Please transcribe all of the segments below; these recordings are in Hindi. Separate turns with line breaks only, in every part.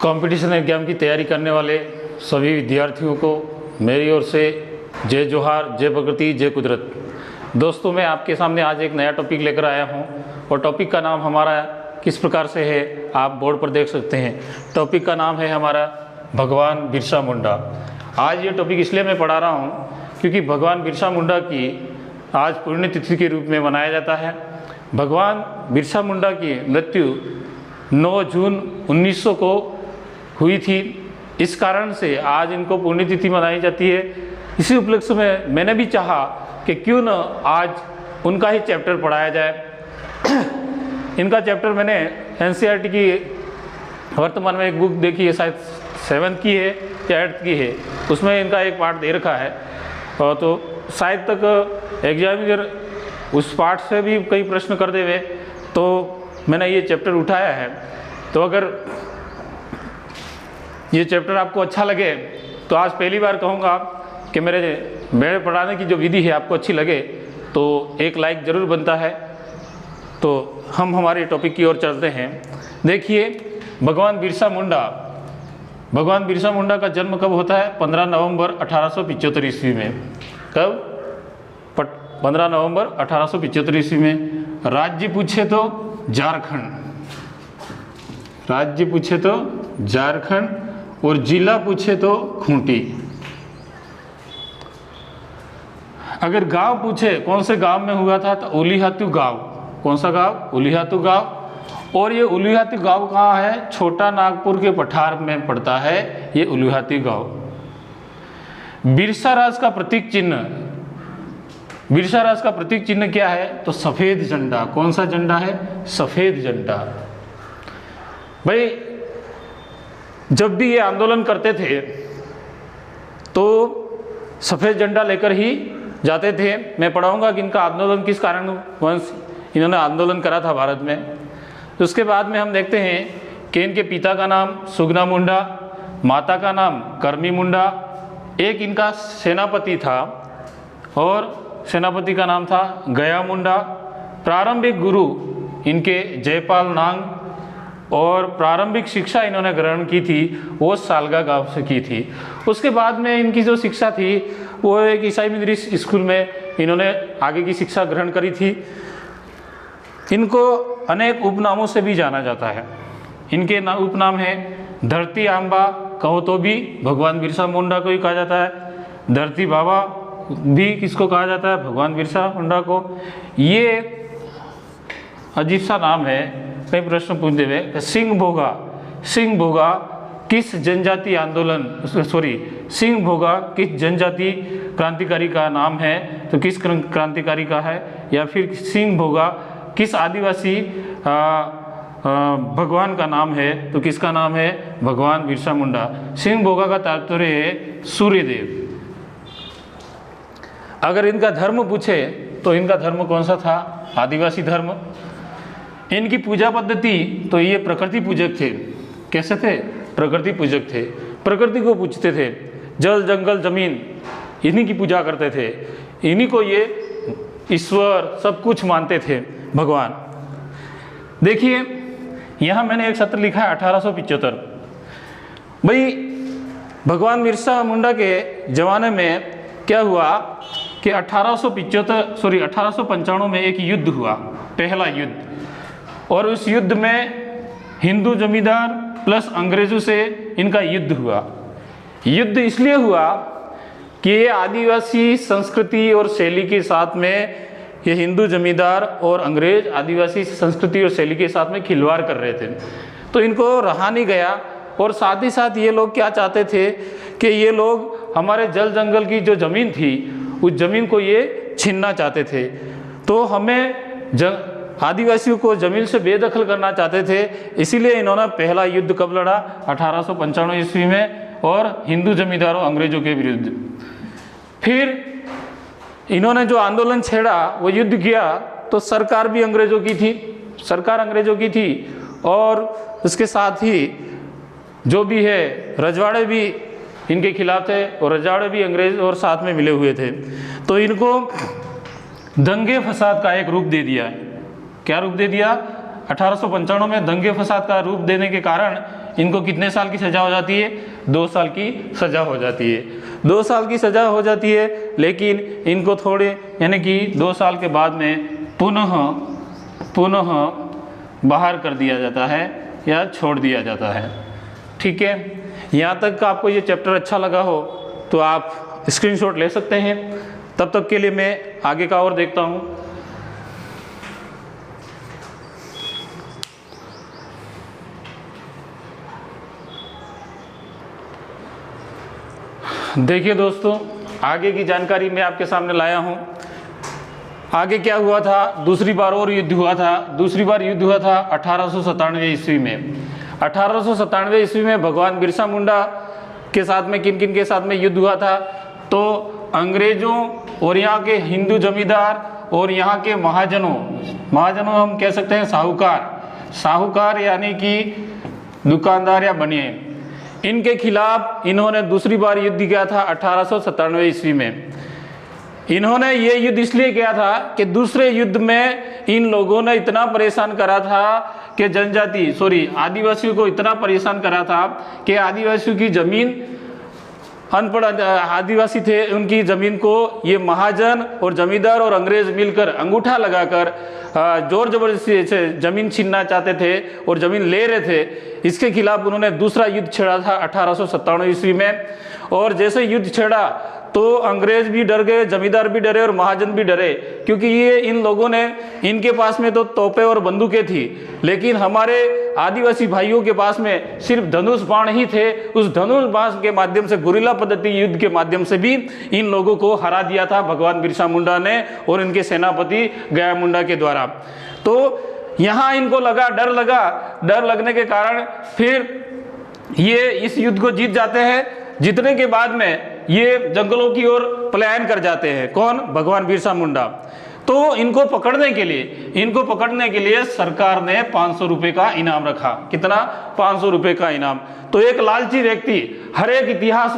कंपटीशन एग्जाम की तैयारी करने वाले सभी विद्यार्थियों को मेरी ओर से जय जोहार, जय प्रकृति, जय कुदरत। दोस्तों, मैं आपके सामने आज एक नया टॉपिक लेकर आया हूं और टॉपिक का नाम हमारा किस प्रकार से है आप बोर्ड पर देख सकते हैं। टॉपिक का नाम है हमारा भगवान बिरसा मुंडा। आज ये टॉपिक इसलिए मैं पढ़ा रहा हूँ क्योंकि भगवान बिरसा मुंडा की आज पुण्यतिथि के रूप में मनाया जाता है। भगवान बिरसा मुंडा की मृत्यु 9 जून 1900 को हुई थी। इस कारण से आज इनको पुण्यतिथि मनाई जाती है। इसी उपलक्ष्य में मैंने भी चाहा कि क्यों न आज उनका ही चैप्टर पढ़ाया जाए। इनका चैप्टर मैंने NCERT की वर्तमान में एक बुक देखी है, शायद 7th की है या 8th की है, उसमें इनका एक पार्ट दे रखा है और तो शायद तक एग्जामिनर उस पार्ट से भी कई प्रश्न कर देवे, तो मैंने ये चैप्टर उठाया है। तो अगर ये चैप्टर आपको अच्छा लगे तो आज पहली बार कहूँगा कि मेरे पढ़ाने की जो विधि है आपको अच्छी लगे तो एक लाइक ज़रूर बनता है। तो हम हमारे टॉपिक की ओर चलते हैं। देखिए, भगवान बिरसा मुंडा का जन्म कब होता है? 15 नवंबर 1875 ईस्वी में। कब? 15 नवंबर 1875 ईस्वी में। राज्य पूछे तो झारखंड और जिला पूछे तो खूंटी। अगर गांव पूछे कौन से गांव में हुआ था तो उलिहातू गांव। कौन सा गांव? उलिहातू गांव। और ये उलिहातू गांव कहाँ है? छोटा नागपुर के पठार में पड़ता है ये उलिहातू गांव। बिरसा राज का प्रतीक चिन्ह क्या है? तो सफेद झंडा। कौन सा झंडा है? सफेद झंडा। भाई, जब भी ये आंदोलन करते थे तो सफेद झंडा लेकर ही जाते थे। मैं पढ़ाऊंगा कि इनका आंदोलन किस कारण वंश इन्होंने आंदोलन करा था भारत में। तो उसके बाद में हम देखते हैं कि इनके पिता का नाम सुगना मुंडा, माता का नाम करमी मुंडा, एक इनका सेनापति था और सेनापति का नाम था गया मुंडा। प्रारंभिक गुरु इनके जयपाल नांग और प्रारंभिक शिक्षा इन्होंने ग्रहण की थी वो सालगा गांव से की थी। उसके बाद में इनकी जो शिक्षा थी वो एक ईसाई मिशनरी स्कूल में इन्होंने आगे की शिक्षा ग्रहण करी थी। इनको अनेक उपनामों से भी जाना जाता है। इनके उपनाम हैं धरती आंबा, कहो तो भी भगवान बिरसा मुंडा को ही कहा जाता है। धरती बाबा भी किसको कहा जाता है? भगवान बिरसा मुंडा को। ये अजीब सा नाम है, कई प्रश्न पूछ देवे। सिंह भोगा किस जनजाति जनजाति क्रांतिकारी का नाम है? तो किस क्रांतिकारी का है? या फिर सिंह भोगा किस आदिवासी भगवान का नाम है? तो किसका नाम है? भगवान बिरसा मुंडा। सिंह भोगा का तात्पर्य है सूर्यदेव। अगर इनका धर्म पूछे तो इनका धर्म कौन सा था? आदिवासी धर्म। इनकी पूजा पद्धति तो ये प्रकृति पूजक थे। कैसे थे? प्रकृति पूजक थे। प्रकृति को पूजते थे, जल जंगल जमीन इन्हीं की पूजा करते थे। इन्हीं को ये ईश्वर सब कुछ मानते थे, भगवान। देखिए, यहाँ मैंने एक सत्र लिखा है 1875। भाई, भगवान बिरसा मुंडा के ज़माने में क्या हुआ कि 1895 में एक युद्ध हुआ, पहला युद्ध। और उस युद्ध में हिंदू जमींदार प्लस अंग्रेजों से इनका युद्ध हुआ। युद्ध इसलिए हुआ कि ये आदिवासी संस्कृति और शैली के साथ में ये हिंदू जमींदार और अंग्रेज आदिवासी संस्कृति और शैली के साथ में खिलवाड़ कर रहे थे, तो इनको रहा नहीं गया। और साथ ही साथ ये लोग क्या चाहते थे कि ये लोग हमारे जल जंगल की जो ज़मीन थी उस ज़मीन को ये छीनना चाहते थे। तो हमें आदिवासियों को ज़मीन से बेदखल करना चाहते थे। इसीलिए इन्होंने पहला युद्ध कब लड़ा? 1895 ईस्वी में, और हिंदू जमींदारों अंग्रेजों के विरुद्ध। फिर इन्होंने जो आंदोलन छेड़ा, वो युद्ध किया, तो सरकार भी अंग्रेजों की थी और उसके साथ ही जो भी है रजवाड़े भी इनके खिलाफ थे और रजवाड़े भी अंग्रेज और साथ में मिले हुए थे। तो इनको दंगे फसाद का एक रूप दे दिया। क्या रूप दे दिया? 1895 में दंगे फसाद का रूप देने के कारण इनको कितने साल की सज़ा हो जाती है? 2 साल की सज़ा हो जाती है। 2 साल की सज़ा हो जाती है, लेकिन इनको थोड़े यानी कि 2 साल के बाद में पुनः बाहर कर दिया जाता है या छोड़ दिया जाता है। ठीक है, यहाँ तक का आपको ये चैप्टर अच्छा लगा हो तो आप स्क्रीनशॉट ले सकते हैं। तब तक के लिए मैं आगे का और देखता हूँ। देखिए दोस्तों, आगे की जानकारी मैं आपके सामने लाया हूँ। आगे क्या हुआ था? दूसरी बार और युद्ध हुआ था। दूसरी बार युद्ध हुआ था 1897 ईस्वी में। 1897 ईस्वी में भगवान बिरसा मुंडा के साथ में किन किन के साथ में युद्ध हुआ था? तो अंग्रेजों और यहाँ के हिंदू जमींदार और यहाँ के महाजनों हम कह सकते हैं साहूकार यानी कि दुकानदार या बनिए, इनके खिलाफ इन्होंने दूसरी बार युद्ध किया था 1897 ईस्वी में। इन्होंने ये युद्ध इसलिए किया था कि दूसरे युद्ध में इन लोगों ने इतना परेशान करा था कि आदिवासियों को इतना परेशान करा था कि आदिवासियों की जमीन, अनपढ़ आदिवासी थे, उनकी ज़मीन को ये महाजन और जमींदार और अंग्रेज मिलकर अंगूठा लगाकर जोर जबरदस्ती से ज़मीन छीनना चाहते थे और ज़मीन ले रहे थे। इसके खिलाफ उन्होंने दूसरा युद्ध छेड़ा था 1897 ईस्वी में। और जैसे युद्ध छेड़ा तो अंग्रेज भी डर गए, जमींदार भी डरे और महाजन भी डरे, क्योंकि ये इन लोगों ने, इनके पास में तो तोपें और बंदूकें थी, लेकिन हमारे आदिवासी भाइयों के पास में सिर्फ धनुष बाण ही थे। उस धनुष बाण के माध्यम से, गुरिल्ला पद्धति युद्ध के माध्यम से भी इन लोगों को हरा दिया था भगवान बिरसा मुंडा ने और इनके सेनापति गया मुंडा के द्वारा। तो यहाँ इनको डर लगने के कारण फिर ये इस युद्ध को जीत जाते हैं। जीतने के बाद में ये जंगलों की ओर पलायन कर जाते हैं। कौन? भगवान बिरसा मुंडा। तो इनको पकड़ने के लिए सरकार ने 500 रुपये का इनाम रखा। कितना? 500 रुपये का इनाम। तो एक लालची व्यक्ति, हर एक इतिहास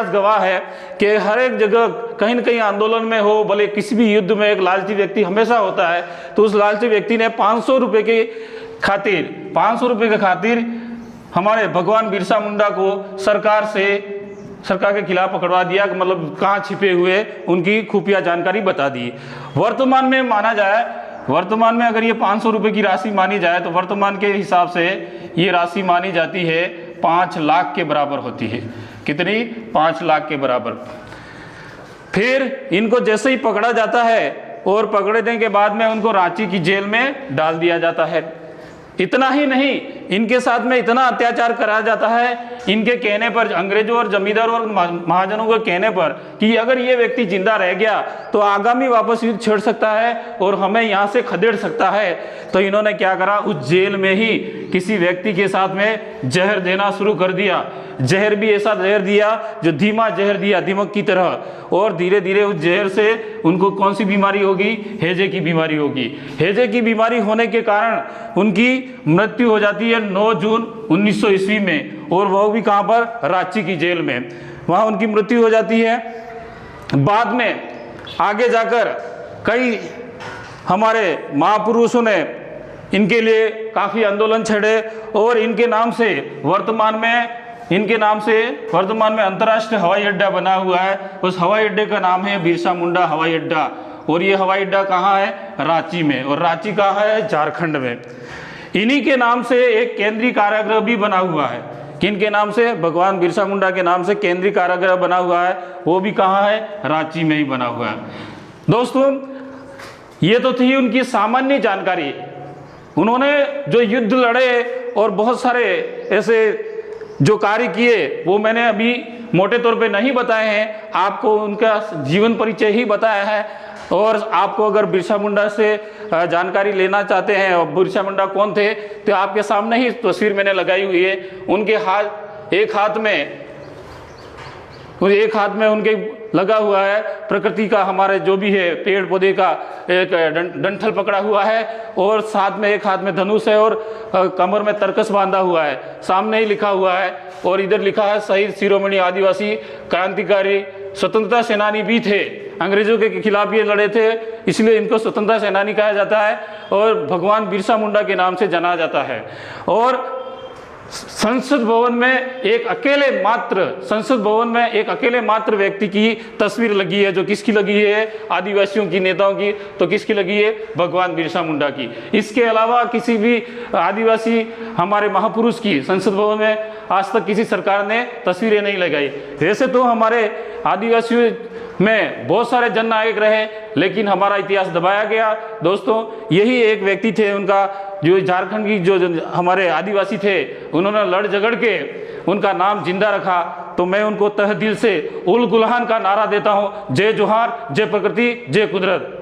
गवाह है कि हर एक जगह कहीं न कहीं आंदोलन में हो, भले किसी भी युद्ध में एक लालची व्यक्ति हमेशा होता है। तो उस लालची व्यक्ति ने 500 रुपये के खातिर हमारे भगवान बिरसा मुंडा को सरकार के खिलाफ पकड़वा दिया, मतलब कहाँ छिपे हुए उनकी खुफिया जानकारी बता दी। वर्तमान में अगर ये 500 रुपये की राशि मानी जाए तो वर्तमान के हिसाब से ये राशि मानी जाती है 5 लाख के बराबर होती है। कितनी? 5 लाख के बराबर। फिर इनको जैसे ही पकड़ा जाता है और पकड़ने के बाद में उनको रांची की जेल में डाल दिया जाता है। इतना ही नहीं, इनके साथ में इतना अत्याचार कराया जाता है इनके कहने पर, अंग्रेजों और जमींदारों और महाजनों के कहने पर, कि अगर ये व्यक्ति जिंदा रह गया तो आगामी वापस युद्ध छेड़ सकता है और हमें यहाँ से खदेड़ सकता है। तो इन्होंने क्या करा? उस जेल में ही किसी व्यक्ति के साथ में जहर देना शुरू कर दिया। जहर भी ऐसा जहर दिया जो धीमा जहर दिया, दीमक की तरह। और धीरे धीरे उस जहर से उनको कौन सी बीमारी होगी? हैजे की बीमारी होगी। हैजे की बीमारी होने के कारण उनकी मृत्यु हो जाती है 9 जून 1900 ईस्वी में, और वह भी कहाँ पर? रांची की जेल में। वहाँ उनकी मृत्यु हो जाती है। बाद में आगे जाकर कई हमारे महापुरुषों ने इनके लिए काफ़ी आंदोलन छेड़े और इनके नाम से वर्तमान में अंतर्राष्ट्रीय हवाई अड्डा बना हुआ है। उस हवाई अड्डे का नाम है बिरसा मुंडा हवाई अड्डा। और ये हवाई अड्डा कहाँ है? रांची में। और रांची कहाँ है? झारखंड में। इन्हीं के नाम से एक केंद्रीय कारागृह भी बना हुआ है। किन के नाम से? भगवान बिरसा मुंडा के नाम से केंद्रीय कारागृह बना हुआ है। वो भी कहाँ है? रांची में ही बना हुआ है। दोस्तों, ये तो थी उनकी सामान्य जानकारी। उन्होंने जो युद्ध लड़े और बहुत सारे ऐसे जो कार्य किए वो मैंने अभी मोटे तौर पे नहीं बताए हैं, आपको उनका जीवन परिचय ही बताया है। और आपको अगर बिरसा मुंडा से जानकारी लेना चाहते हैं और बिरसा मुंडा कौन थे, तो आपके सामने ही तस्वीर मैंने लगाई हुई है। उनके एक हाथ में उनके लगा हुआ है प्रकृति का, हमारे जो भी है पेड़ पौधे का एक डंठल पकड़ा हुआ है, और साथ में एक हाथ में धनुष है और कमर में तरकस बांधा हुआ है। सामने ही लिखा हुआ है, और इधर लिखा है शहीद शिरोमणि आदिवासी क्रांतिकारी स्वतंत्रता सेनानी भी थे अंग्रेजों के खिलाफ ये लड़े थे, इसलिए इनको स्वतंत्रता सेनानी कहा जाता है और भगवान बिरसा मुंडा के नाम से जाना जाता है। और संसद भवन में एक अकेले मात्र व्यक्ति की तस्वीर लगी है। जो किसकी लगी है? आदिवासियों की नेताओं की। तो किसकी लगी है? भगवान बिरसा मुंडा की। इसके अलावा किसी भी आदिवासी हमारे महापुरुष की संसद भवन में आज तक किसी सरकार ने तस्वीरें नहीं लगाई। वैसे तो हमारे आदिवासियों में बहुत सारे जननायक रहे, लेकिन हमारा इतिहास दबाया गया। दोस्तों, यही एक व्यक्ति थे, उनका जो झारखंड की जो हमारे आदिवासी थे, उन्होंने लड़ झगड़ के उनका नाम जिंदा रखा। तो मैं उनको तहे दिल से उल गुलहान का नारा देता हूँ, जय जोहार, जय प्रकृति, जय कुदरत।